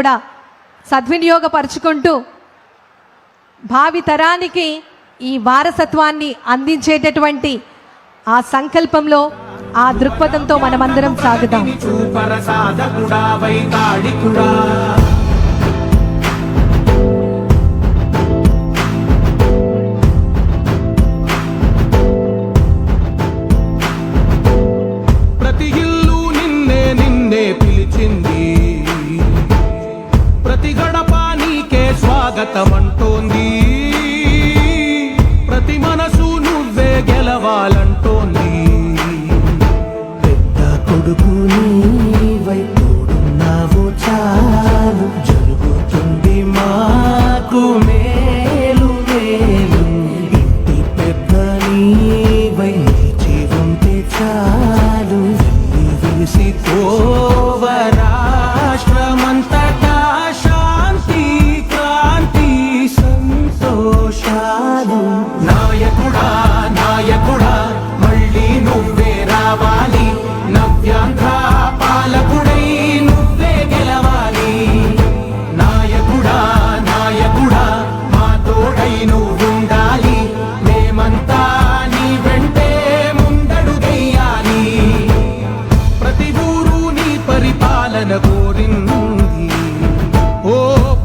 కూడా సద్వినియోగపరుచుకుంటూ భావి తరానికి ఈ వారసత్వాన్ని అందించేటటువంటి ఆ సంకల్పంలో ఆ దృక్పథంతో మనమందరం సాగుదాం. ప్రతి ఇల్లు నిన్నే నిన్నే పిలిచింది, ప్రతి గడప నీకే స్వాగతం అంటోంది, ప్రతి మనసు నువ్వే గెలవాలంటోంది. పెద్ద కొడుకు నీవై తోడున్నావు చాలు, జరుగుతుంది మాకు మేలు మేలు. ఇంటి పెద్ద నీవై నిలిచి ఉంటే చాలు, వెలిసి పోవ రాష్ట్రమంతటా శాంతి క్రాంతి సంతోషాలు. నాయకుడా నాయకుడా మళ్ళీ నువ్వే రావాలి, నవ్యాంధ్ర పాలకుడై నువ్వే గెలవాలి. నాయకుడా నాయకుడా మా తోడై నువ్వుండాలి, మేమంతా నీ వెంటే ముందడుగెయ్యాలి. ప్రతి ఊరు నీ పరిపాలన కోరింది, ఓ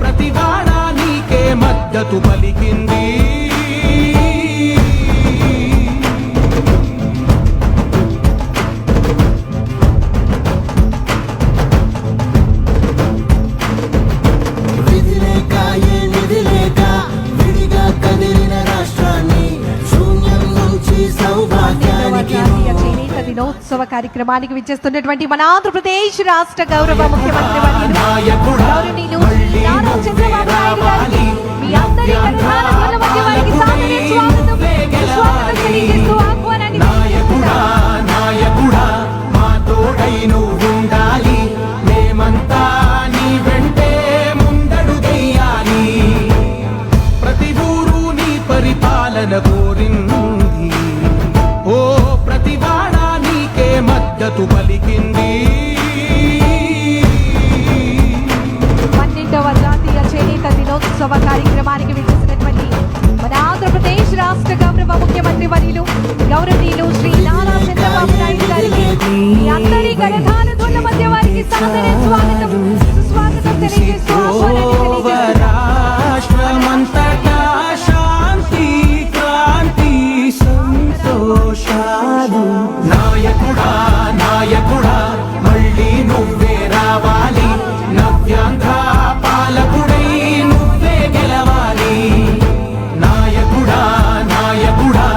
ప్రతి వాడ నీకే మద్దతు పలికింది. విధిలేక ఏ నిధిలేక విడిగా కదిలిన రాష్ట్రాన్ని శూన్యం నుంచి సౌభాగ్యానికి జాతీయ చేనేత దినోత్సవ కార్యక్రమానికి విచ్చేస్తున్నటువంటి మన ఆంధ్రప్రదేశ్ రాష్ట్ర గౌరవ ముఖ్యమంత్రి వర్యులు గౌరవనీయులు శ్రీ నారా చంద్రబాబు నాయుడు గారికి మీ అందరి కరతాళ ధ్వనుల మధ్య వారికి సాదర స్వాగతం తెలియజేస్తూ ఆహ్వానాన్ని నాయకుడా నాయకుడా మా తోడై నువ్వుండాలి, మేమంతా నీ వెంటే ముందడుగెయ్యాలి. ప్రతి ఊరు నీ పరిపాలన కోరింది, ఓ ప్రతి వాడ నీకే మద్దతు పలికింది. 12వ జాతీయ చేనేత దినోత్సవ కార్యక్రమానికి విచ్చేసినటువంటి మన ఆంధ్రప్రదేశ్ రాష్ట్ర గౌరవ ముఖ్యమంత్రి వర్యులు గౌరవనీయులు శ్రీ నారా చంద్రబాబు నాయుడు గారికి మీ అందరి కరతాళ ధ్వనుల మధ్య వారికి సాదర స్వాగతం సుస్వాగతం తెలియజేస్తూ ఆహ్వానాన్ని తెలియజేస్తున్నాం. రాష్ట్రమంతటా శాంతి క్రాంతి సంతోషాలు. నాయకుడా నాయకుడా మళ్ళీ నువ్వే రావాలి, నవ్యాంధ్ర పాలకుడై నువ్వే గెలవాలి. నాయకుడా నాయకుడా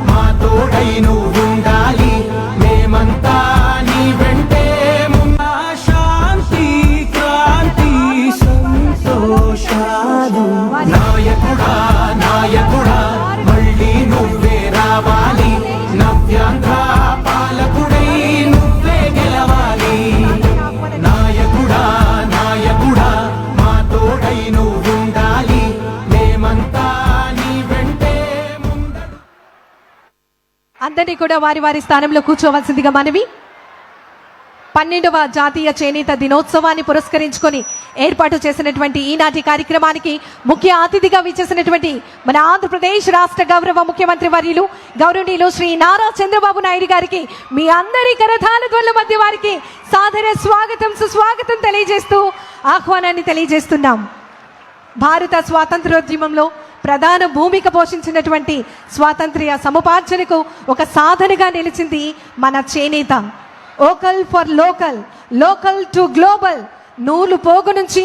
మా తోడై నువ్వుండాలి, మేమంతా నీ వెంటే శాంతి క్రాంతి సంతోషాలు. నాయకుడా నాయకుడా మళ్ళీ నువ్వే రావాలి, నవ్యాంధ్ర పాలకుడై నువ్వే గెలవాలి. నాయకుడా నాయకుడా మా తోడై నువ్వుండాలి, మేమంతా నీ వెంటే ముందడు. అందరినీ కూడా వారి వారి స్థానంలో కూర్చోవలసిందిగా మనవి. 12వ జాతీయ చేనేత దినోత్సవాన్ని పురస్కరించుకొని ఏర్పాటు చేసినటువంటి ఈనాటి కార్యక్రమానికి ముఖ్య అతిథిగా విచ్చేసినటువంటి మన ఆంధ్రప్రదేశ్ రాష్ట్ర గౌరవ ముఖ్యమంత్రి వర్యులు గౌరవనీయులు శ్రీ నారా చంద్రబాబు నాయుడు గారికి మీ అందరి కరతాళ ధ్వనుల మధ్య వారికి సాదర స్వాగతం సుస్వాగతం తెలియజేస్తూ ఆహ్వానాన్ని తెలియజేస్తున్నాం. భారత స్వాతంత్రోద్యమంలో ప్రధాన భూమిక పోషించినటువంటి స్వాతంత్ర్య సముపార్జనకు ఒక సాధనగా నిలిచింది మన చేనేత. Vocal for local, local to global. నూలు పోగు నుంచి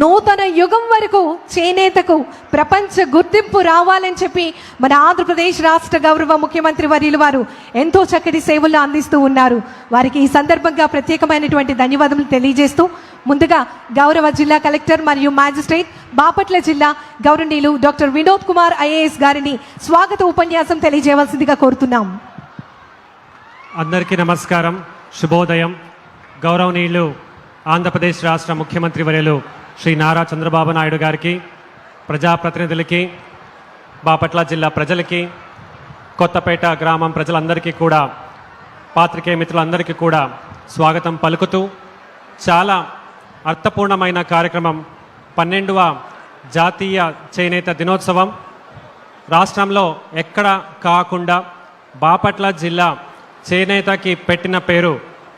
నూతన యుగం వరకు చేనేతకు ప్రపంచ గుర్తింపు రావాలని చెప్పి మన ఆంధ్రప్రదేశ్ రాష్ట్ర గౌరవ ముఖ్యమంత్రి వర్యులు వారు ఎంతో చక్కటి సేవలు అందిస్తూ ఉన్నారు. వారికి ఈ సందర్భంగా ప్రత్యేకమైనటువంటి ధన్యవాదములు తెలియజేస్తూ ముందుగా గౌరవ జిల్లా కలెక్టర్ మరియు మ్యాజిస్ట్రేట్ బాపట్ల జిల్లా గౌరవనీయులు డాక్టర్ వినోద్ కుమార్ ఐఏఎస్ గారిని స్వాగత ఉపన్యాసం తెలియజేయవలసిందిగా కోరుతున్నాం. అందరికీ నమస్కారం, శుభోదయం. గౌరవనీయులు ఆంధ్రప్రదేశ్ రాష్ట్ర ముఖ్యమంత్రి వర్యులు శ్రీ నారా చంద్రబాబు నాయుడు గారికి, ప్రజాప్రతినిధులకి, బాపట్ల జిల్లా ప్రజలకి, కొత్తపేట గ్రామం ప్రజలందరికీ కూడా, పాత్రికేయ మిత్రులందరికీ కూడా స్వాగతం పలుకుతూ చాలా అర్థపూర్ణమైన కార్యక్రమం 12వ జాతీయ చేనేత దినోత్సవం రాష్ట్రంలో ఎక్కడ కాకుండా బాపట్ల జిల్లా చేనేతకి పెట్టిన పేరు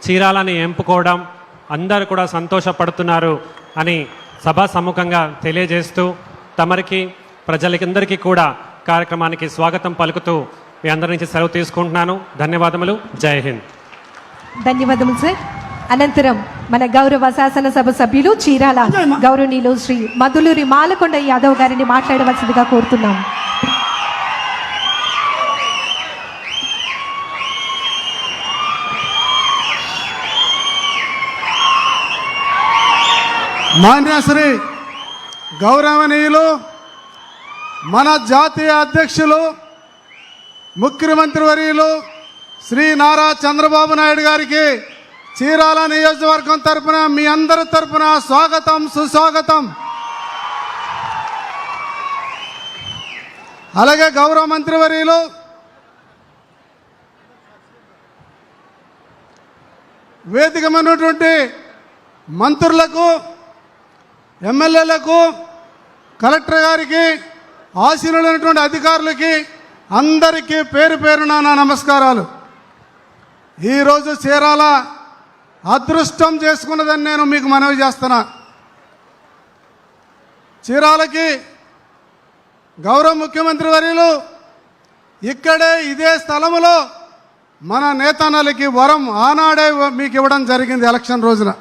చీరాలని ఎంపుకోవడం అందరూ కూడా సంతోషపడుతున్నారు అని సభా సమ్ముఖంగా తెలియజేస్తూ తమరికి ప్రజలకందరికీ కూడా కార్యక్రమానికి స్వాగతం పలుకుతూ మీ అందరి నుంచి సెలవు తీసుకుంటున్నాను. ధన్యవాదములు. జై హింద్. ధన్యవాదములు సార్. అనంతరం మన గౌరవ శాసనసభ సభ్యులు చీరాల గౌరవనీయులు శ్రీ మధులూరి మాలకొండ యాదవ్ గారిని మాట్లాడవలసిందిగా కోరుతున్నాం. మాన్యశ్రీ గౌరవనీయులు మన జాతీయ అధ్యక్షులు ముఖ్యమంత్రి వర్యులు శ్రీ నారా చంద్రబాబు నాయుడు గారికి చీరాల నియోజకవర్గం తరపున మీ అందరి తరపున స్వాగతం, సుస్వాగతం. అలాగే గౌరవ మంత్రివర్యులు వేదికమైనటువంటి మంత్రులకు, ఎమ్మెల్యేలకు, కలెక్టర్ గారికి, ఆశీనులైనటువంటి అధికారులకి అందరికీ పేరు పేరున నా నమస్కారాలు. ఈరోజు చీరాల అదృష్టం చేసుకున్నదని నేను మీకు మనవి చేస్తున్నా. చీరాలకి గౌరవ ముఖ్యమంత్రి వర్యులు ఇక్కడే ఇదే స్థలములో మన నేతన్నలకి వరం ఆనాడే మీకు ఇవ్వడం జరిగింది ఎలక్షన్ రోజున.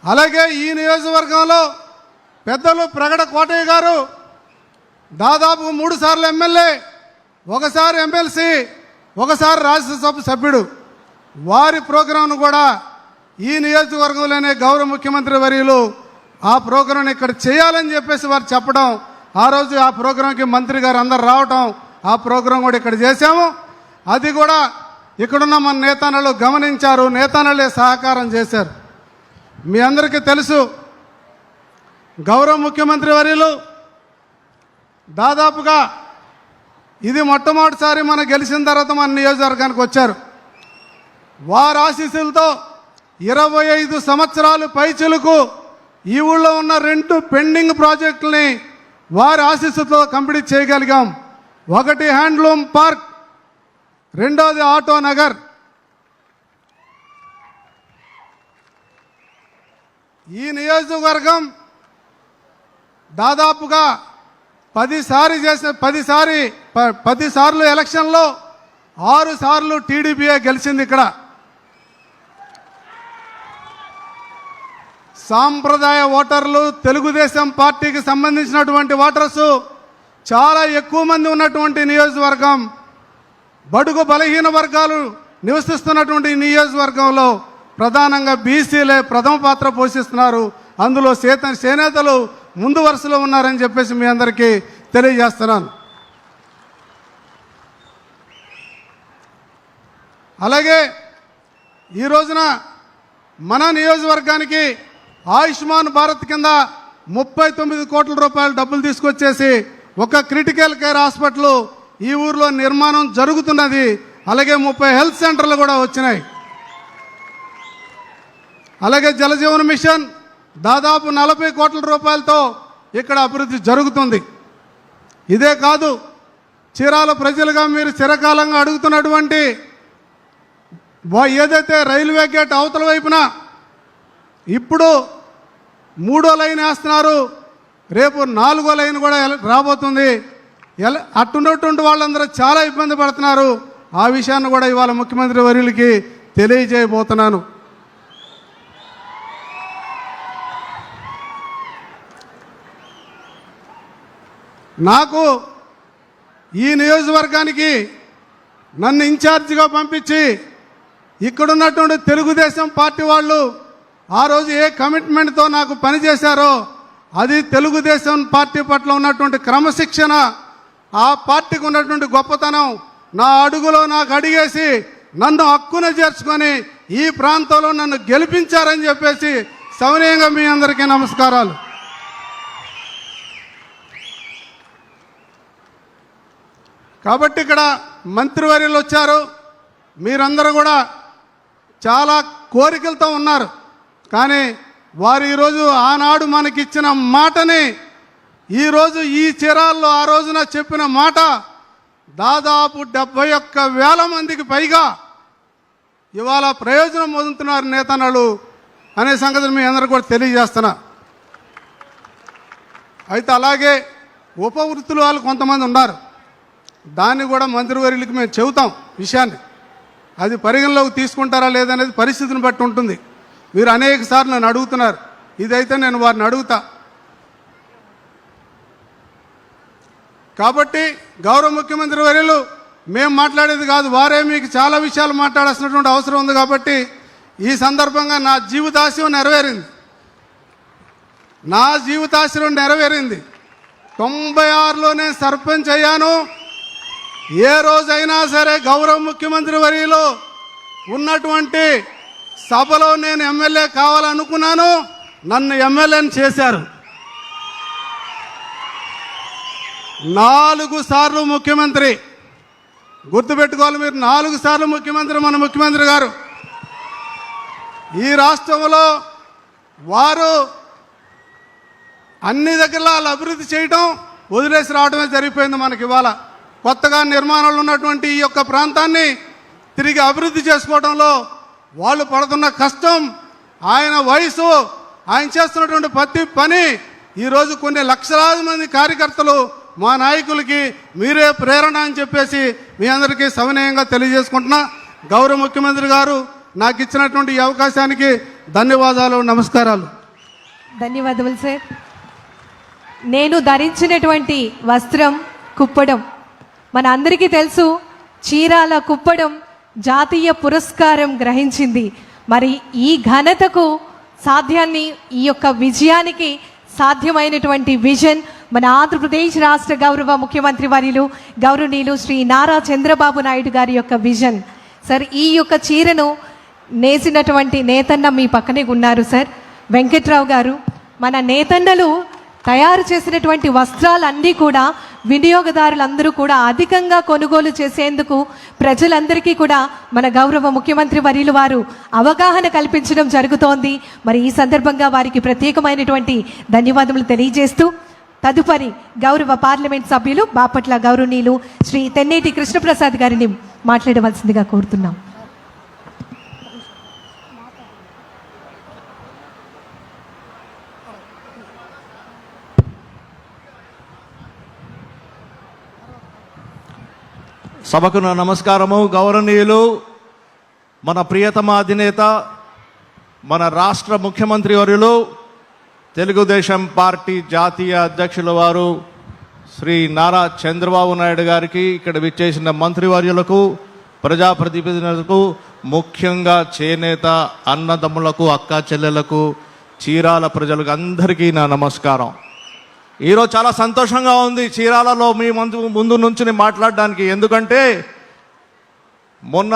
అలాగే ఈ నియోజకవర్గంలో పెద్దలు ప్రగడ కోటయ్య గారు దాదాపు 3 సార్లు ఎమ్మెల్యే, ఒకసారి ఎమ్మెల్సీ, ఒకసారి రాజ్యసభ సభ్యుడు. వారి ప్రోగ్రాంను కూడా ఈ నియోజకవర్గంలోనే గౌరవ ముఖ్యమంత్రి వర్యులు ఆ ప్రోగ్రాం ఇక్కడ చేయాలని చెప్పేసి వారు చెప్పడం, ఆ రోజు ఆ ప్రోగ్రాంకి మంత్రి గారు అందరు రావటం, ఆ ప్రోగ్రాం కూడా ఇక్కడ చేశాము. అది కూడా ఇక్కడున్న మన నేతన్నలు గమనించారు, నేతన్నలే సహకారం చేశారు. మీ అందరికీ తెలుసు గౌరవ ముఖ్యమంత్రి వర్యులు దాదాపుగా ఇది మొట్టమొదటిసారి మనం గెలిచిన తర్వాత మన నియోజకవర్గానికి వచ్చారు. వారి ఆశీస్సులతో 25 సంవత్సరాలు పైచిలుకు ఈ ఊళ్ళో ఉన్న 2 పెండింగ్ ప్రాజెక్టుల్ని వారి ఆశీస్సులతో కంప్లీట్ చేయగలిగాం. ఒకటి హ్యాండ్లూమ్ పార్క్, రెండోది ఆటో నగర్. ఈ నియోజకవర్గం దాదాపుగా 10 సార్లు ఎలక్షన్లో 6 సార్లు టీడీపీఏ గెలిచింది. ఇక్కడ సాంప్రదాయ ఓటర్లు, తెలుగుదేశం పార్టీకి సంబంధించినటువంటి ఓటర్సు చాలా ఎక్కువ మంది ఉన్నటువంటి నియోజకవర్గం. బడుగు బలహీన వర్గాలు నివసిస్తున్నటువంటి నియోజకవర్గంలో ప్రధానంగా బీసీలే ప్రథమ పాత్ర పోషిస్తున్నారు. అందులో చేనేతలు ముందు వరుసలో ఉన్నారని చెప్పేసి మీ అందరికీ తెలియజేస్తున్నాను. అలాగే ఈ రోజున మన నియోజకవర్గానికి ఆయుష్మాన్ భారత్ కింద 39 కోట్ల రూపాయలు డబ్బులు తీసుకొచ్చేసి ఒక క్రిటికల్ కేర్ హాస్పిటల్ ఈ ఊర్లో నిర్మాణం జరుగుతున్నది. అలాగే 30 హెల్త్ సెంటర్లు కూడా వచ్చినాయి. అలాగే జలజీవన మిషన్ దాదాపు 40 కోట్ల రూపాయలతో ఇక్కడ అభివృద్ధి జరుగుతుంది. ఇదే కాదు, చీరాల ప్రజలుగా మీరు చిరకాలంగా అడుగుతున్నటువంటి ఏదైతే రైల్వే గేట్ అవతల వైపున ఇప్పుడు 3వ లైన్ వేస్తున్నారు, రేపు 4వ లైన్ కూడా రాబోతుంది. అట్టున్నటువంటి వాళ్ళందరూ చాలా ఇబ్బంది పడుతున్నారు. ఆ విషయాన్ని కూడా ఇవాళ ముఖ్యమంత్రి వర్యులకి తెలియజేయబోతున్నాను. నాకు ఈ నియోజకవర్గానికి నన్ను ఇన్ఛార్జిగా పంపించి ఇక్కడున్నటువంటి తెలుగుదేశం పార్టీ వాళ్ళు ఆ రోజు ఏ కమిట్మెంట్తో నాకు పనిచేశారో అది తెలుగుదేశం పార్టీ పట్ల ఉన్నటువంటి క్రమశిక్షణ, ఆ పార్టీకి ఉన్నటువంటి గొప్పతనం నా అడుగులో నాకు అడిగేసి నన్ను హక్కున చేర్చుకొని ఈ ప్రాంతంలో నన్ను గెలిపించారని చెప్పేసి సవినయంగా మీ అందరికీ నమస్కారాలు. కాబట్టి ఇక్కడ మంత్రివర్యులు వచ్చారు, మీరందరూ కూడా చాలా కోరికలతో ఉన్నారు. కానీ వారు ఈరోజు ఆనాడు మనకిచ్చిన మాటని ఈరోజు ఈ చీరాల్లో ఆ రోజున చెప్పిన మాట దాదాపు 71,000 మందికి పైగా ఇవాళ ప్రయోజనం పొందుతున్నారు నేతన్నలు అనే సంగతిని మీ అందరూ కూడా తెలియజేస్తున్నా. అయితే అలాగే ఉపవృత్తులు వాళ్ళు కొంతమంది ఉన్నారు. దాన్ని కూడా మంత్రివర్యులకి మేము చెబుతాం విషయాన్ని. అది పరిగణలోకి తీసుకుంటారా లేదనేది పరిస్థితిని బట్టి ఉంటుంది. మీరు అనేక సార్లు నన్ను అడుగుతున్నారు. ఇదైతే నేను వారిని అడుగుతా. కాబట్టి గౌరవ ముఖ్యమంత్రి వర్యులు మేము మాట్లాడేది కాదు, వారే మీకు చాలా విషయాలు మాట్లాడాల్సినటువంటి అవసరం ఉంది. కాబట్టి ఈ సందర్భంగా నా జీవితాశయం నెరవేరింది. 96లో నేను సర్పంచ్ అయ్యాను. ఏ రోజైనా సరే గౌరవ ముఖ్యమంత్రి వర్యులు ఉన్నటువంటి సభలో నేను ఎమ్మెల్యే కావాలనుకున్నాను, నన్ను ఎమ్మెల్యేని చేశారు. 4 సార్లు ముఖ్యమంత్రి, గుర్తుపెట్టుకోవాలి మీరు, 4 సార్లు ముఖ్యమంత్రి మన ముఖ్యమంత్రి గారు. ఈ రాష్ట్రంలో వారు అన్ని దగ్గరలా అభివృద్ధి చేయడం వదిలేసి రావడమే జరిగిపోయింది. మనకి ఇవాళ కొత్తగా నిర్మాణాలు ఉన్నటువంటి ఈ యొక్క ప్రాంతాన్ని తిరిగి అభివృద్ధి చేసుకోవడంలో వాళ్ళు పడుతున్న కష్టం, ఆయన వయసు, ఆయన చేస్తున్నటువంటి ప్రతి పని ఈరోజు కొన్ని లక్షలాది మంది కార్యకర్తలు మా నాయకులకి మీరే ప్రేరణ అని చెప్పేసి మీ అందరికీ సవినయంగా తెలియజేసుకుంటున్నా. గౌరవ ముఖ్యమంత్రి గారు నాకు ఇచ్చినటువంటి ఈ అవకాశానికి ధన్యవాదాలు, నమస్కారాలు. ధన్యవాదాలు సార్. నేను ధరించినటువంటి వస్త్రం కుప్పడం. మన అందరికీ తెలుసు, చీరాల కుప్పడం జాతీయ పురస్కారం గ్రహించింది. మరి ఈ ఘనతకు సాధ్యాన్ని, ఈ యొక్క విజయానికి సాధ్యమైనటువంటి విజన్ మన ఆంధ్రప్రదేశ్ రాష్ట్ర గౌరవ ముఖ్యమంత్రి వర్యులు గౌరవనీయులు శ్రీ నారా చంద్రబాబు నాయుడు గారి యొక్క విజన్. సార్, ఈ యొక్క చీరను నేసినటువంటి నేతన్న మీ పక్కనే ఉన్నారు సార్, వెంకట్రావు గారు. మన నేతన్నలు తయారు చేసినటువంటి వస్త్రాలన్నీ కూడా వినియోగదారులందరూ కూడా అధికంగా కొనుగోలు చేసేందుకు ప్రజలందరికీ కూడా మన గౌరవ ముఖ్యమంత్రి వర్యులు వారు అవగాహన కల్పించడం జరుగుతోంది. మరి ఈ సందర్భంగా వారికి ప్రత్యేకమైనటువంటి ధన్యవాదములు తెలియజేస్తూ తదుపరి గౌరవ పార్లమెంట్ సభ్యులు బాపట్ల గౌరవనీయులు శ్రీ తెన్నేటి కృష్ణప్రసాద్ గారిని మాట్లాడవలసిందిగా కోరుతున్నాం. సభకు నా నమస్కారము. గౌరవనీయులు మన ప్రియతమ అధినేత, మన రాష్ట్ర ముఖ్యమంత్రి వర్యులు, తెలుగుదేశం పార్టీ జాతీయ అధ్యక్షుల వారు శ్రీ నారా చంద్రబాబు నాయుడు గారికి, ఇక్కడ విచ్చేసిన మంత్రివర్యులకు, ప్రజాప్రతినిధులకు, ముఖ్యంగా చేనేత అన్నదమ్ములకు, అక్క చెల్లెలకు, చీరాల ప్రజలకు అందరికీ నా నమస్కారం. ఈరోజు చాలా సంతోషంగా ఉంది చీరాలలో మీ ముందు నుంచి మాట్లాడడానికి. ఎందుకంటే మొన్న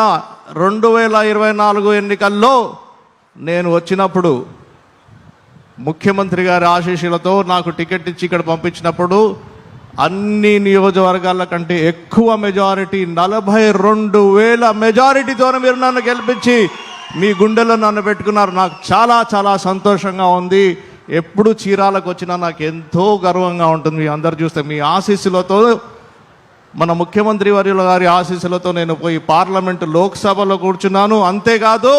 2024 ఎన్నికల్లో నేను వచ్చినప్పుడు ముఖ్యమంత్రి గారి ఆశీస్సులతో నాకు టికెట్ ఇచ్చి ఇక్కడ పంపించినప్పుడు అన్ని నియోజకవర్గాల కంటే ఎక్కువ మెజారిటీ, 42,000 మెజారిటీతో మీరు నన్ను గెలిపించి మీ గుండెల్లో నన్ను పెట్టుకున్నారు. నాకు చాలా చాలా సంతోషంగా ఉంది. ఎప్పుడు చీరాలకు వచ్చినా నాకు ఎంతో గర్వంగా ఉంటుంది. మీ అందరు చూస్తే మీ ఆశీస్సులతో, మన ముఖ్యమంత్రి వర్యుల గారి ఆశీస్సులతో నేను పోయి పార్లమెంటు లోక్సభలో కూర్చున్నాను. అంతేకాదు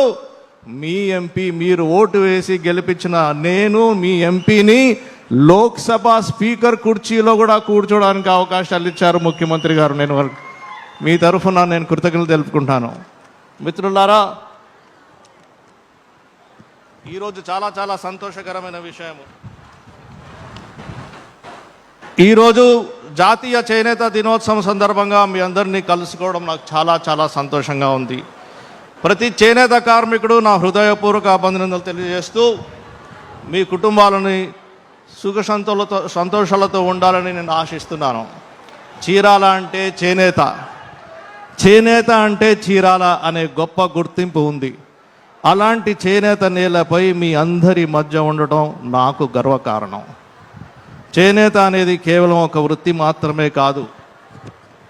మీ ఎంపీ, మీరు ఓటు వేసి గెలిపించిన నేను మీ ఎంపీని లోక్సభ స్పీకర్ కుర్చీలో కూడా కూర్చోడానికి అవకాశాలు ఇచ్చారు ముఖ్యమంత్రి గారు. నేను మీ తరఫున నేను కృతజ్ఞతలు తెలుపుకుంటాను. మిత్రులారా, ఈరోజు చాలా చాలా సంతోషకరమైన విషయము. ఈరోజు జాతీయ చేనేత దినోత్సవం సందర్భంగా మీ అందరినీ కలుసుకోవడం నాకు చాలా చాలా సంతోషంగా ఉంది. ప్రతి చేనేత కార్మికుడు నా హృదయపూర్వక అభినందనలు తెలియజేస్తూ మీ కుటుంబాలని సుఖ సంతోషాలతో ఉండాలని నేను ఆశిస్తున్నాను. చీరాల అంటే చేనేత, చేనేత అంటే చీరాల అనే గొప్ప గుర్తింపు ఉంది. అలాంటి చేనేత నేలపై మీ అందరి మధ్య ఉండటం నాకు గర్వకారణం. చేనేత అనేది కేవలం ఒక వృత్తి మాత్రమే కాదు,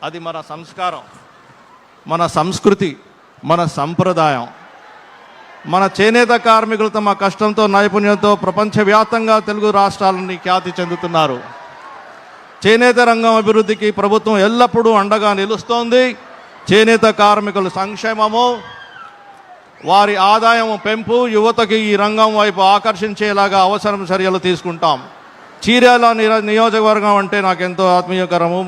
అది మన సంస్కారం, మన సంస్కృతి, మన సంప్రదాయం. మన చేనేత కార్మికులు తమ కష్టంతో నైపుణ్యంతో ప్రపంచవ్యాప్తంగా తెలుగు రాష్ట్రాలని ఖ్యాతి చెందుతున్నారు. చేనేత రంగం అభివృద్ధికి ప్రభుత్వం ఎల్లప్పుడూ అండగా నిలుస్తోంది. చేనేత కార్మికుల సంక్షేమము, వారి ఆదాయం పెంపు, యువతకి ఈ రంగం వైపు ఆకర్షించేలాగా అవసరం చర్యలు తీసుకుంటాం. చీరాల నియోజకవర్గం అంటే నాకెంతో ఆత్మీయకరము.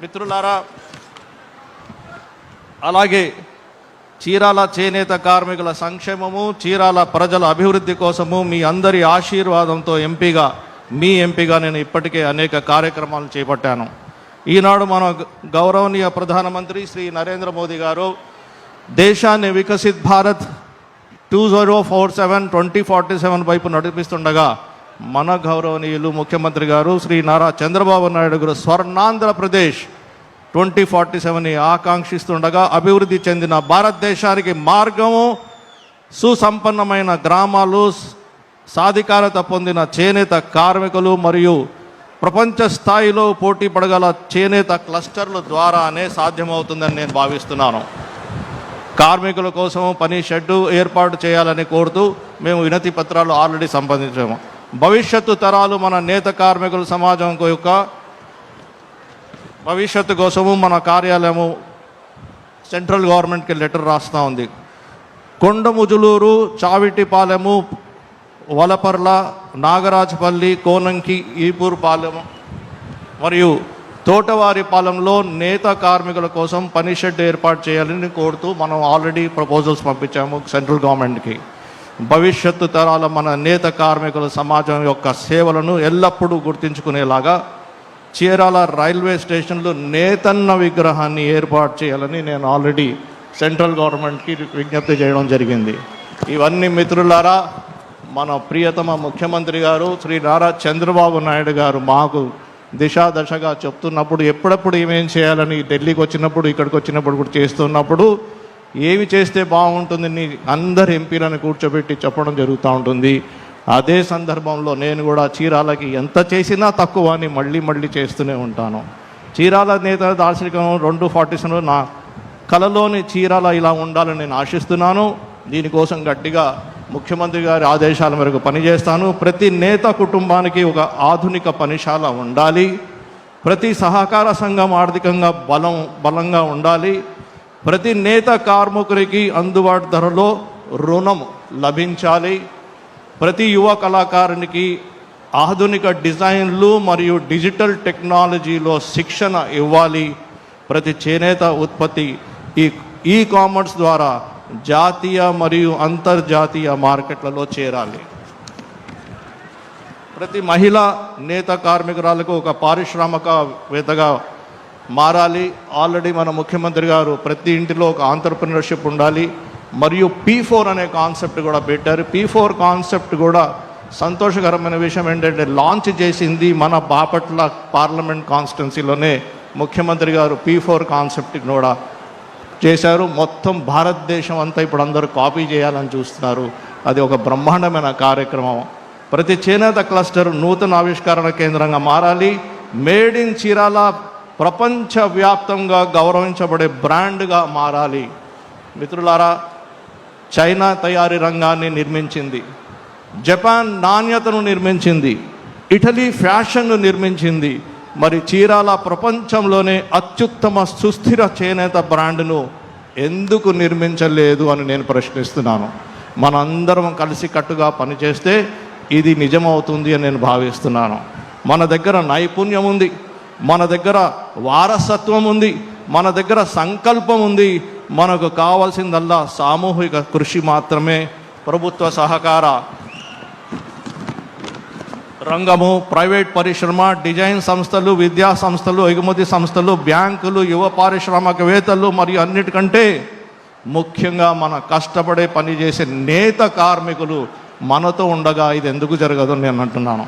మిత్రులారా, అలాగే చీరాల చేనేత కార్మికుల సంక్షేమము, చీరాల ప్రజల అభివృద్ధి కోసము మీ అందరి ఆశీర్వాదంతో మీ ఎంపీగా నేను ఇప్పటికే అనేక కార్యక్రమాలు చేపట్టాను. ఈనాడు మన గౌరవనీయ ప్రధానమంత్రి శ్రీ నరేంద్ర మోదీ గారు దేశాన్ని వికసిత్ భారత్ 2047 వైపు నడిపిస్తుండగా మన గౌరవనీయులు ముఖ్యమంత్రి గారు శ్రీ నారా చంద్రబాబు నాయుడు గారు స్వర్ణాంధ్రప్రదేశ్ 2047ని ఆకాంక్షిస్తుండగా అభివృద్ధి చెందిన భారతదేశానికి మార్గము, సుసంపన్నమైన గ్రామాలు, సాధికారత పొందిన చేనేత కార్మికులు మరియు ప్రపంచ స్థాయిలో పోటీ పడగల చేనేత క్లస్టర్ల ద్వారానే సాధ్యమవుతుందని నేను భావిస్తున్నాను. కార్మికుల కోసం పని షెడ్డు ఏర్పాటు చేయాలని కోరుతూ మేము వినతి పత్రాలు ఆల్రెడీ సంపాదించాము. భవిష్యత్తు తరాలు మన నేత కార్మికుల సమాజం యొక్క భవిష్యత్తు కోసము మన కార్యాలయము సెంట్రల్ గవర్నమెంట్కి లెటర్ రాస్తూ ఉంది. కొండముజులూరు, చావిటిపాలెము, వలపర్ల, నాగరాజపల్లి, కోనంకి, ఈపూర్పాలెము మరియు తోటవారిపాలెంలో నేత కార్మికుల కోసం పని షెడ్ ఏర్పాటు చేయాలని కోరుతూ మనం ఆల్రెడీ ప్రపోజల్స్ పంపించాము సెంట్రల్ గవర్నమెంట్కి. భవిష్యత్తు తరాల మన నేత కార్మికుల సమాజం యొక్క సేవలను ఎల్లప్పుడూ గుర్తించుకునేలాగా చీరాల రైల్వే స్టేషన్లో నేతన్న విగ్రహాన్ని ఏర్పాటు చేయాలని నేను ఆల్రెడీ సెంట్రల్ గవర్నమెంట్కి విజ్ఞప్తి చేయడం జరిగింది. ఇవన్నీ మిత్రులారా, మన ప్రియతమ ముఖ్యమంత్రి గారు శ్రీ నారా చంద్రబాబు నాయుడు గారు మాకు దశగా చెప్తున్నప్పుడు, ఎప్పుడప్పుడు ఏమేం చేయాలని ఢిల్లీకి వచ్చినప్పుడు, ఇక్కడికి వచ్చినప్పుడు కూడా చేస్తున్నప్పుడు ఏమి చేస్తే బాగుంటుందని అందరు ఎంపీలను కూర్చోబెట్టి చెప్పడం జరుగుతూ ఉంటుంది. అదే సందర్భంలో నేను కూడా చీరాలకి ఎంత చేసినా తక్కువ అని మళ్ళీ చేస్తూనే ఉంటాను. చీరాల నేత దార్శనికం 247 నా కలలోని చీరాల ఇలా ఉండాలని నేను ఆశిస్తున్నాను. దీనికోసం గట్టిగా ముఖ్యమంత్రి గారి ఆదేశాల మేరకు పనిచేస్తాను. ప్రతి నేత కుటుంబానికి ఒక ఆధునిక పనిశాల ఉండాలి. ప్రతి సహకార సంఘం ఆర్థికంగా బలంగా ఉండాలి. ప్రతి నేత కార్మికుడికి అందుబాటు ధరలో రుణం లభించాలి. ప్రతి యువ కళాకారునికి ఆధునిక డిజైన్లు మరియు డిజిటల్ టెక్నాలజీలో శిక్షణ ఇవ్వాలి. ప్రతి చేనేత ఉత్పత్తి ఈ కామర్స్ ద్వారా జాతీయ మరియు అంతర్జాతీయ మార్కెట్లలో చేరాలి. ప్రతి మహిళా నేత కార్మికురాలకు ఒక పారిశ్రామికవేత్తగా మారాలి. ఆల్రెడీ మన ముఖ్యమంత్రి గారు ప్రతి ఇంటిలో ఒక ఆంటర్ప్రినర్షిప్ ఉండాలి మరియు P4 అనే కాన్సెప్ట్ కూడా పెట్టారు. P4 కాన్సెప్ట్ కూడా సంతోషకరమైన విషయం ఏంటంటే లాంచ్ చేసింది మన బాపట్ల పార్లమెంట్ కాన్స్టిట్యున్సీలోనే ముఖ్యమంత్రి గారు P4 కాన్సెప్ట్ కూడా చేశారు. మొత్తం భారతదేశం అంతా ఇప్పుడు అందరూ కాపీ చేయాలని చూస్తున్నారు. అది ఒక బ్రహ్మాండమైన కార్యక్రమం. ప్రతి చేనేత క్లస్టర్ నూతన ఆవిష్కరణ కేంద్రంగా మారాలి. మేడ్ ఇన్ చీరాల ప్రపంచవ్యాప్తంగా గౌరవించబడే బ్రాండ్గా మారాలి. మిత్రులారా, చైనా తయారీ రంగాన్ని నిర్మించింది, జపాన్ నాణ్యతను నిర్మించింది, ఇటలీ ఫ్యాషన్ను నిర్మించింది. మరి చీరాల ప్రపంచంలోనే అత్యుత్తమ సుస్థిర చేనేత బ్రాండ్ను ఎందుకు నిర్మించలేదు అని నేను ప్రశ్నిస్తున్నాను. మనందరం కలిసికట్టుగా పనిచేస్తే ఇది నిజమవుతుంది అని నేను భావిస్తున్నాను. మన దగ్గర నైపుణ్యం ఉంది, మన దగ్గర వారసత్వం ఉంది, మన దగ్గర సంకల్పం ఉంది. మనకు కావాల్సిందల్లా సామూహిక కృషి మాత్రమే. ప్రభుత్వ సహకార రంగము, ప్రైవేట్ పరిశ్రమ, డిజైన్ సంస్థలు, విద్యా సంస్థలు, ఎగుమతి సంస్థలు, బ్యాంకులు, యువ పారిశ్రామికవేత్తలు మరియు అన్నిటికంటే ముఖ్యంగా మన కష్టపడే పనిచేసే నేత కార్మికులు మనతో ఉండగా ఇది ఎందుకు జరగదు నేను అంటున్నాను.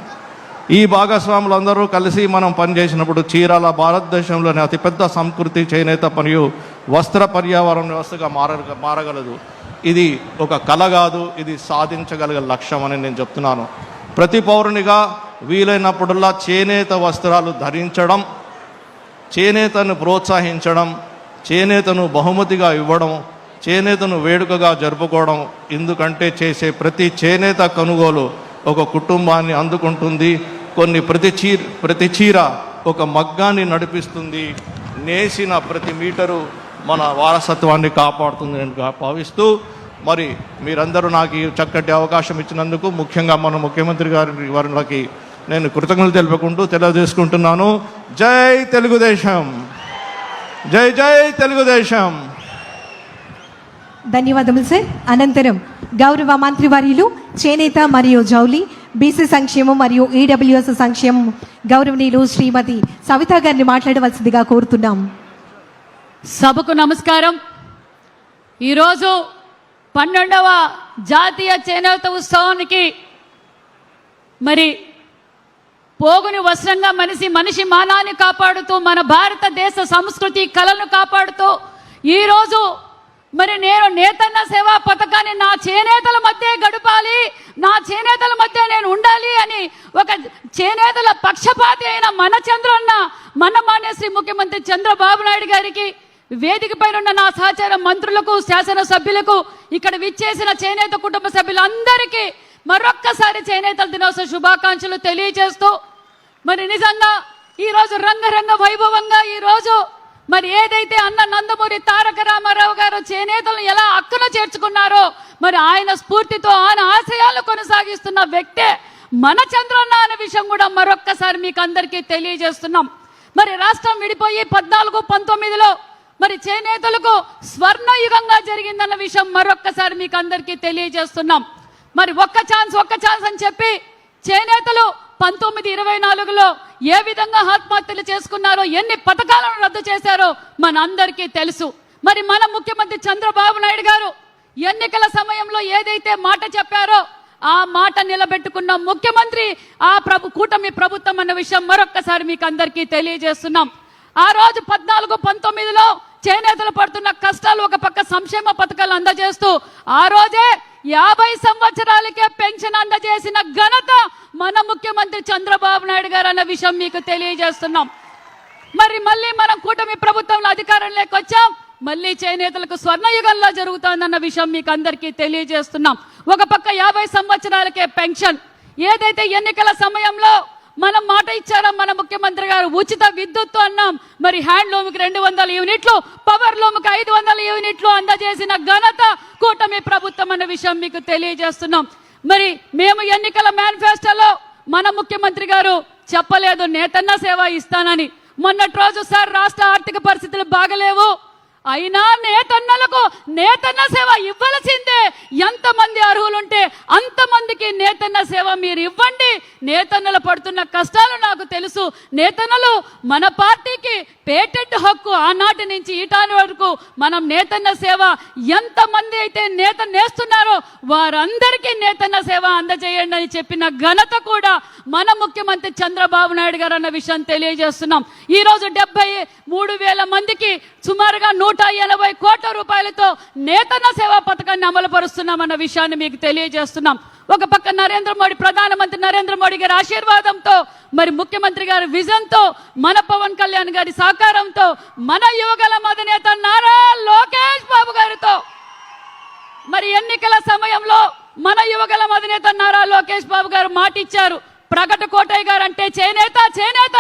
ఈ భాగస్వాములందరూ కలిసి మనం పనిచేసినప్పుడు చీరాల భారతదేశంలోని అతిపెద్ద సంస్కృతి చేనేత మరియు వస్త్ర పర్యావరణ వ్యవస్థగా మారగలదు. ఇది ఒక కళ కాదు, ఇది సాధించగలిగే లక్ష్యం అని నేను చెప్తున్నాను. ప్రతి పౌరునిగా వీలైనప్పుడల్లా చేనేత వస్త్రాలు ధరించడం, చేనేతను ప్రోత్సహించడం, చేనేతను బహుమతిగా ఇవ్వడం, చేనేతను వేడుకగా జరుపుకోవడం, ఎందుకంటే చేసే ప్రతి చేనేత కొనుగోలు ఒక కుటుంబాన్ని అందుకుంటుంది. ప్రతి చీర ఒక మగ్గాన్ని నడిపిస్తుంది. నేసిన ప్రతి మీటరు మన వారసత్వాన్ని కాపాడుతుంది అని భావిస్తూ, మరి మీరందరూ నాకు ఈ చక్కటి అవకాశం ఇచ్చినందుకు ముఖ్యంగా మన ముఖ్యమంత్రి వారికి నేను కృతజ్ఞతలు తెలుపుకుంటూ తెలియజేసుకుంటున్నాను. జై తెలుగుదేశం, జై జై తెలుగుదేశం. ధన్యవాదములు సార్. అనంతరం గౌరవ మంత్రివర్యులు చేనేత మరియు జౌలి, బీసీ సంక్షేమం మరియు ఈడబ్ల్యూఎస్ సంక్షేమం గౌరవనీయులు శ్రీమతి సవిత గారిని మాట్లాడవలసిందిగా కోరుతున్నాం. సభకు నమస్కారం. ఈరోజు 12వ జాతీయ చేనేత ఉత్సవానికి మరి పోగుని వస్త్రంగా మనిషి మానాన్ని కాపాడుతూ మన భారతదేశ సంస్కృతి కళలను కాపాడుతూ ఈరోజు మరి నేను నేతన్న సేవా పథకాన్ని నా చేనేతల మధ్య గడపాలి, నా చేనేతల మధ్య నేను ఉండాలి అని ఒక చేనేతల పక్షపాతి అయిన మన చంద్రన్న, మన మాన్య శ్రీ ముఖ్యమంత్రి చంద్రబాబు నాయుడు గారికి, వేదిక పైన ఉన్న నా సహచార మంత్రులకు, శాసనసభ్యులకు, ఇక్కడ విచ్చేసిన చేనేత కుటుంబ సభ్యులందరికీ మరొక్కసారి చేనేతల దినోత్సవ శుభాకాంక్షలు తెలియజేస్తూ, మరి నిజంగా ఈరోజు రంగరంగ వైభవంగా ఈరోజు మరి ఏదైతే అన్న నందమూరి తారక రామారావు గారు చేనేతలను ఎలా అక్కున చేర్చుకున్నారో, మరి ఆయన స్ఫూర్తితో ఆయన ఆశయాలను కొనసాగిస్తున్న వ్యక్తే మన చంద్రన్న అనే విషయం కూడా మరొక్కసారి మీకు అందరికీ తెలియజేస్తున్నాం. మరి రాష్ట్రం విడిపోయి 14-19లో మరి చేనేతలకు స్వర్ణయుగంగా జరిగిందన్న విషయం మరొక్కసారి మీకు అందరికీ తెలియజేస్తున్నాం. మరి ఒక్క ఛాన్స్ అని చెప్పి చేనేతలు 1924లో ఏ విధంగా ఆత్మహత్యలు చేసుకున్నారో, ఎన్ని పథకాలను రద్దు చేశారో మన అందరికీ తెలుసు. మరి మన ముఖ్యమంత్రి చంద్రబాబు నాయుడు గారు ఎన్నికల సమయంలో ఏదైతే మాట చెప్పారో ఆ మాట నిలబెట్టుకున్న ముఖ్యమంత్రి ఆ కూటమి ప్రభుత్వం అన్న విషయం మరొక్కసారి మీకు అందరికీ తెలియజేస్తున్నాం. ఆ రోజు 14-19లో చేనేతలు పడుతున్న కష్టాలు ఒక పక్క సంక్షేమ పథకాలు అందజేస్తూ ఆ రోజే 50 సంవత్సరాలకే పెన్షన్ అందజేసిన ఘనత మన ముఖ్యమంత్రి చంద్రబాబు నాయుడు గారు అన్న విషయం మీకు తెలియజేస్తున్నాం. మరి మళ్ళీ మనం కూటమి ప్రభుత్వంలో అధికారంలోకి వచ్చాం, మళ్ళీ చేనేతలకు స్వర్ణయుగంలో జరుగుతోందన్న విషయం మీకు అందరికీ తెలియజేస్తున్నాం. ఒక పక్క 50 సంవత్సరాలకే పెన్షన్, ఏదైతే ఎన్నికల సమయంలో మనం మాట ఇచ్చారో మన ముఖ్యమంత్రి గారు ఉచిత విద్యుత్తు అన్నాం, మరి హ్యాండ్లూమ్కి 200 యూనిట్లు, పవర్ లూమ్కి 500 యూనిట్లు అందజేసిన ఘనత కూటమి ప్రభుత్వం అన్న విషయం మీకు తెలియజేస్తున్నాం. మరి మేము ఎన్నికల మేనిఫెస్టోలో మన ముఖ్యమంత్రి గారు చెప్పలేదు నేతన్న సేవ ఇస్తానని. మొన్నటి రోజు సార్ రాష్ట్ర ఆర్థిక పరిస్థితులు బాగలేవు, అయినా నేతన్నలకు నేతన్న సేవ ఇవ్వాల్సిందే. ఎంతమంది అర్హులుంటే అంతమందికి నేతన్న సేవ మీరు ఇవ్వండి. నేతన్నలు పడుతున్న కష్టాలు నాకు తెలుసు. నేతన్నలు మన పార్టీకి పేటెంట్ హక్కు, ఆనాటి నుంచి ఈటాని వరకు మనం నేతన్న సేవ ఎంతమంది అయితే నేస్తున్నారో వారందరికీ నేతన్న సేవ అందజేయండి అని చెప్పిన ఘనత కూడా మన ముఖ్యమంత్రి చంద్రబాబు నాయుడు గారు అన్న విషయం తెలియజేస్తున్నాం. ఈరోజు 73,000 మందికి సుమారుగా 180 కోట్ల రూపాయలతో నేతన్న సేవా పథకాన్ని అమలు పరుస్తున్నామన్న విషయాన్ని మీకు తెలియజేస్తున్నాం. ఒక పక్క ప్రధానమంత్రి నరేంద్ర మోడీ గారి ఆశీర్వాదంతో, మరి ముఖ్యమంత్రి గారి విజన్ తో, మన పవన్ కళ్యాణ్ గారి సహకారంతో, మన యువగల అధినేత నారా లోకేష్ బాబు గారితో, మరి ఎన్నికల సమయంలో మన యువగల అధినేత నారా లోకేష్ బాబు గారు మాటిచ్చారు, ప్రగట కోటయ్య గారు అంటే చేనేత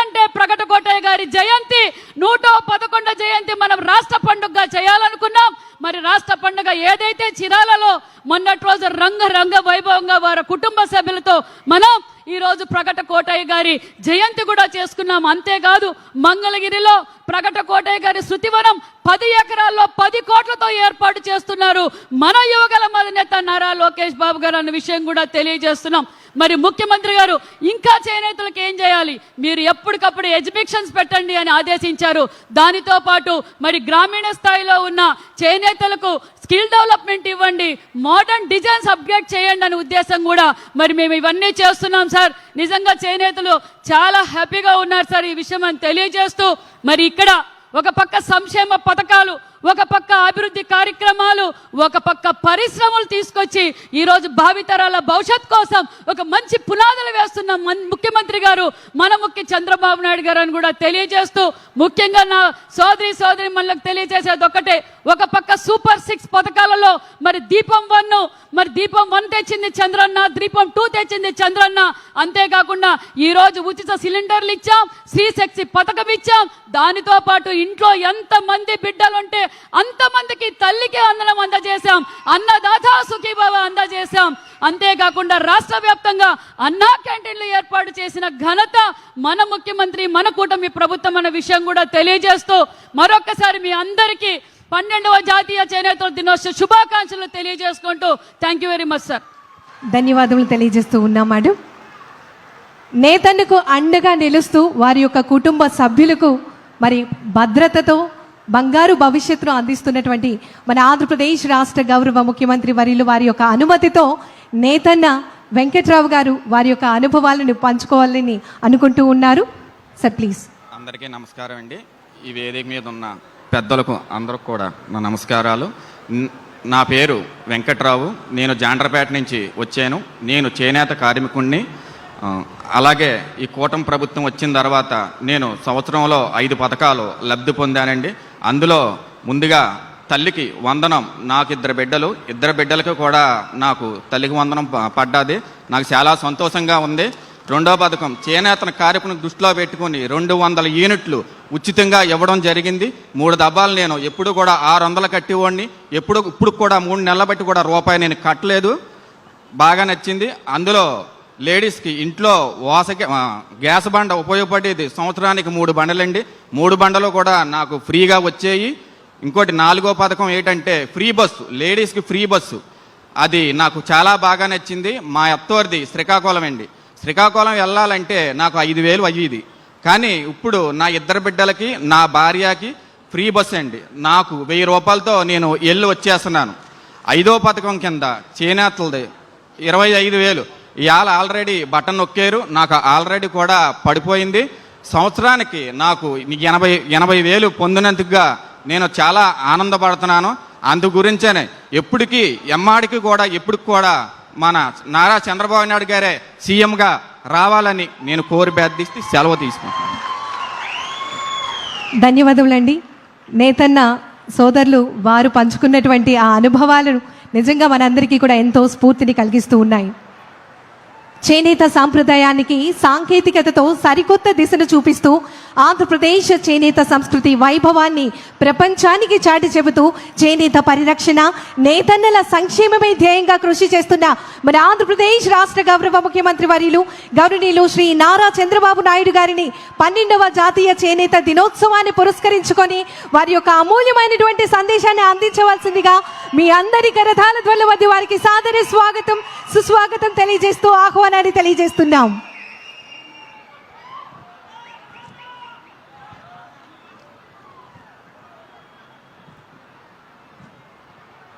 అంటే ప్రగట కోటయ్య గారి జయంతి 111 జయంతి మనం రాష్ట్ర పండుగగా చేయాలనుకున్నాం. మరి రాష్ట్ర పండుగ ఏదైతే చిరాలలో మొన్నటి రోజు రంగ వైభవంగా వారి కుటుంబ సభ్యులతో మనం ఈరోజు ప్రగట కోటయ్య గారి జయంతి కూడా చేసుకున్నాం. అంతేకాదు మంగళగిరిలో ప్రగట కోటయ్య గారి శృతివనం 10 ఎకరాల్లో 10 కోట్లతో ఏర్పాటు చేస్తున్నారు మన యువగల అధినేత నారా లోకేష్ బాబు గారు అన్న విషయం కూడా తెలియజేస్తున్నాం. మరి ముఖ్యమంత్రి గారు ఇంకా చేనేతలకు ఏం చేయాలి, మీరు ఎప్పటికప్పుడు ఎగ్జిబిషన్స్ పెట్టండి అని ఆదేశించారు. దానితో పాటు మరి గ్రామీణ స్థాయిలో ఉన్న చేనేతలకు స్కిల్ డెవలప్మెంట్ ఇవ్వండి, మోడర్న్ డిజైన్స్ అప్గ్రేడ్ చేయండి అనే ఉద్దేశం కూడా మరి మేము ఇవన్నీ చేస్తున్నాం సార్. నిజంగా చేనేతలు చాలా హ్యాపీగా ఉన్నారు సార్ ఈ విషయం అని తెలియజేస్తూ, మరి ఇక్కడ ఒక పక్క సంక్షేమ పథకాలు, ఒక పక్క అభివృద్ధి కార్యక్రమాలు, ఒక పక్క పరిశ్రమలు తీసుకొచ్చి ఈరోజు భావితరాల భవిష్యత్ కోసం ఒక మంచి పునాదులు వేస్తున్న ముఖ్యమంత్రి గారు మన ముఖ్య చంద్రబాబు నాయుడు గారు అని కూడా తెలియజేస్తూ, ముఖ్యంగా నా సోదరి మనలకు తెలియజేసేది ఒకటే, ఒక పక్క సూపర్ 6 పథకాలలో మరి దీపం 1 తెచ్చింది చంద్రన్న, దీపం 2 తెచ్చింది చంద్రన్న. అంతేకాకుండా ఈ రోజు ఉచిత సిలిండర్లు ఇచ్చాం, స్త్రీ శక్తి పథకం ఇచ్చాం. దానితో పాటు ఇంట్లో ఎంత మంది బిడ్డలుంటే అంతమందికి తల్లికి వందనం అందజేశాం, అన్నదాత సుఖీభవ అందజేశాం. అంతేకాకుండా రాష్ట్ర వ్యాప్తంగా అన్నా క్యాంటీన్లు ఏర్పాటు చేసిన ఘనత మన ముఖ్యమంత్రి, మన కూటమి ప్రభుత్వం అన్న విషయం కూడా తెలియజేస్తూ మరొకసారి మీ అందరికీ 12వ జాతీయ చేనేత దినోత్సవ శుభాకాంక్షలు తెలియజేసుకుంటూ thank you very much sir. ధన్యవాదములు తెలియజేస్తూ ఉన్నాం మేడం. నేతన్నకు అండగా నిలుస్తూ వారి యొక్క కుటుంబ సభ్యులకు మరి భద్రతతో బంగారు భవిష్యత్తును అందిస్తున్నటువంటి మన ఆంధ్రప్రదేశ్ రాష్ట్ర గౌరవ ముఖ్యమంత్రి వర్యులు వారి యొక్క అనుమతితో నేతన్న వెంకట్రావు గారు వారి యొక్క అనుభవాలను పంచుకోవాలని అనుకుంటూ ఉన్నారు. Sir please. అందరికీ నమస్కారం అండి. ఈ వేదిక మీద ఉన్న పెద్దలకు అందరికి కూడా నా నమస్కారాలు. నా పేరు వెంకట్రావు, నేను జాండ్రపేట నుంచి వచ్చాను. నేను చేనేత కార్మికుణ్ణి. అలాగే ఈ కూటమి ప్రభుత్వం వచ్చిన తర్వాత నేను సంవత్సరంలో 5 పథకాలు లబ్ధి పొందానండి. అందులో ముందుగా తల్లికి వందనం, నాకు 2 బిడ్డలు, 2 బిడ్డలకు కూడా నాకు తల్లికి వందనం పడ్డాది. నాకు చాలా సంతోషంగా ఉంది. 2వ పథకం చేనేత కార్మికుని దృష్టిలో పెట్టుకుని 200 యూనిట్లు ఉచితంగా ఇవ్వడం జరిగింది. 3 దబ్బాలు నేను ఎప్పుడు కూడా 600 కట్టేవాడిని. ఇప్పుడు కూడా 3 నెలల బట్టి కూడా రూపాయి నేను కట్టలేదు. బాగా నచ్చింది. అందులో లేడీస్కి ఇంట్లో గ్యాస్ బండ ఉపయోగపడేది. సంవత్సరానికి 3 బండలండి. 3 బండలు కూడా నాకు ఫ్రీగా వచ్చేయి. ఇంకోటి 4వ పథకం ఏంటంటే ఫ్రీ బస్సు, లేడీస్కి ఫ్రీ బస్సు. అది నాకు చాలా బాగా నచ్చింది. మా అత్తోరిది శ్రీకాకుళం అండి. శ్రీకాకుళం వెళ్ళాలంటే నాకు 5,000 అయ్యేది. కానీ ఇప్పుడు నా 2 బిడ్డలకి, నా భార్యకి ఫ్రీ బస్సు అండి. నాకు 1000 రూపాయలతో నేను వచ్చేస్తున్నాను. 5వ పథకం కింద చేనేతలది 25,000. ఇవాళ ఆల్రెడీ బటన్ నొక్కారు, నాకు ఆల్రెడీ కూడా పడిపోయింది. సంవత్సరానికి నాకు 80,000 పొందినందుకుగా నేను చాలా ఆనందపడుతున్నాను. అందు గురించేనే ఎప్పటికీ ఎమ్మాడికి కూడా ఎప్పటికి కూడా మన నారా చంద్రబాబు నాయుడు గారే సీఎంగా రావాలని నేను కోరి ప్రార్థిస్తూ సెలవు తీసుకుంటున్నాను. ధన్యవాదములండి. నేతన్న సోదరులు వారు పంచుకున్నటువంటి ఆ అనుభవాలు నిజంగా మనందరికీ కూడా ఎంతో స్ఫూర్తిని కలిగిస్తూ ఉన్నాయి. చేనేత సాంప్రదాయానికి సాంకేతికతతో సరికొత్త దిశను చూపిస్తూ ఆంధ్రప్రదేశ్ చేనేత సంస్కృతి వైభవాన్ని ప్రపంచానికి చాటి చెబుతూ చేనేత పరిరక్షణ, నేతన్నల సంక్షేమమే ధ్యేయంగా కృషి చేస్తున్న మన ఆంధ్రప్రదేశ్ రాష్ట్ర గౌరవ ముఖ్యమంత్రి వర్యులు గౌరవనీయులు శ్రీ నారా చంద్రబాబు నాయుడు గారిని 12వ జాతీయ చేనేత దినోత్సవాన్ని పురస్కరించుకొని వారి యొక్క అమూల్యమైనటువంటి సందేశాన్ని అందించవలసిందిగా మీ అందరి కరతాళ ధ్వనుల మధ్య వారికి సాదర స్వాగతం, సుస్వాగతం తెలియజేస్తూ ఆహ్వానాన్ని తెలియజేస్తున్నాం.